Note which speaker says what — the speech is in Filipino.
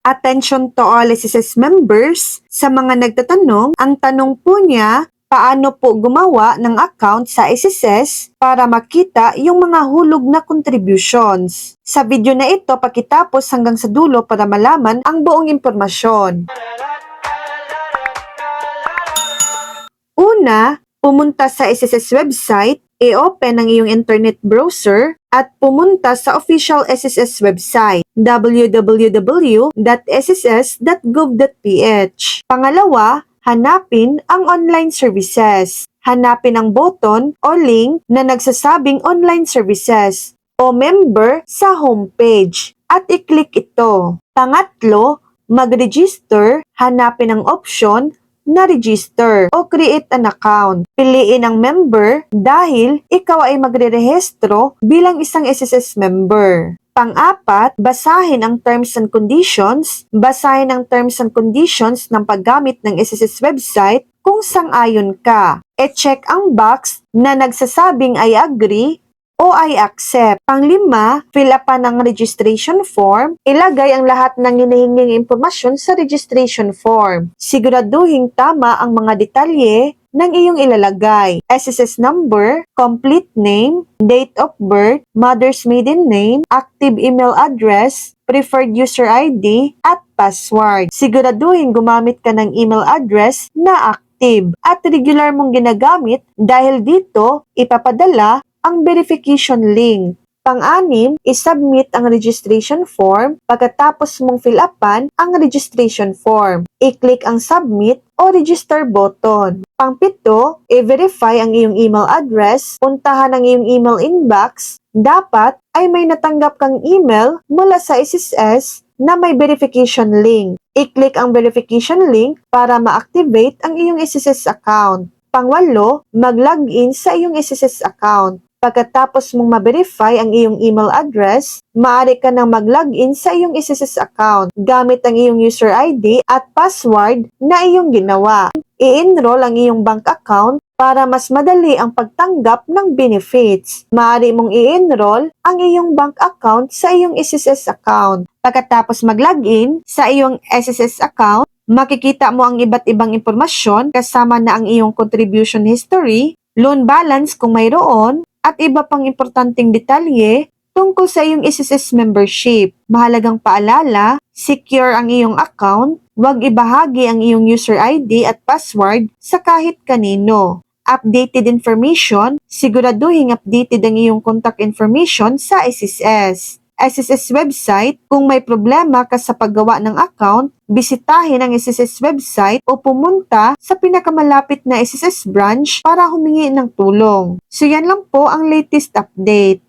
Speaker 1: Attention to all SSS members. Sa mga nagtatanong, ang tanong po niya, paano po gumawa ng account sa SSS para makita yung mga hulog na contributions? Sa video na ito, pakitapos hanggang sa dulo para malaman ang buong impormasyon. Una, pumunta sa SSS website, i-open ang iyong internet browser at pumunta sa official SSS website www.sss.gov.ph. Pangalawa, hanapin ang online services. Hanapin ang button o link na nagsasabing online services o member sa homepage at i-click ito. Pangatlo, mag-register. Hanapin ang option na register o create an account. Piliin ang member dahil ikaw ay magre-rehistro bilang isang SSS member. Pang-apat, basahin ang terms and conditions. Basahin ang terms and conditions ng paggamit ng SSS website kung sang-ayon ka. E-check ang box na nagsasabing I agree o I accept. Pang-lima, fill upan ang registration form. Ilagay ang lahat ng hinihinging impormasyon sa registration form. Siguraduhin tama ang mga detalye ng iyong ilalagay. SSS number, complete name, date of birth, mother's maiden name, active email address, preferred user ID, at password. Siguraduhin gumamit ka ng email address na active at regular mong ginagamit dahil dito ipapadala ang verification link. Pang-anim, isubmit ang registration form pagkatapos mong fill upan ang registration form. I-click ang submit o register button. Pang-pito, i-verify ang iyong email address. Puntahan ang iyong email inbox. Dapat ay may natanggap kang email mula sa SSS na may verification link. I-click ang verification link para ma-activate ang iyong SSS account. Pang-walo, mag-login sa iyong SSS account. Pagkatapos mong ma-verify ang iyong email address, maaari ka nang mag-login sa iyong SSS account gamit ang iyong user ID at password na iyong ginawa. I-enroll ang iyong bank account para mas madali ang pagtanggap ng benefits. Maaari mong i-enroll ang iyong bank account sa iyong SSS account. Pagkatapos mag-login sa iyong SSS account, makikita mo ang iba't ibang impormasyon kasama na ang iyong contribution history, loan balance kung mayroon, at iba pang importanteng detalye tungkol sa iyong SSS membership. Mahalagang paalala, secure ang iyong account, huwag ibahagi ang iyong user ID at password sa kahit kanino. Updated information, siguraduhin updated ang iyong contact information sa SSS. SSS website, kung may problema ka sa paggawa ng account, bisitahin ang SSS website o pumunta sa pinakamalapit na SSS branch para humingi ng tulong. So yan lang po ang latest update.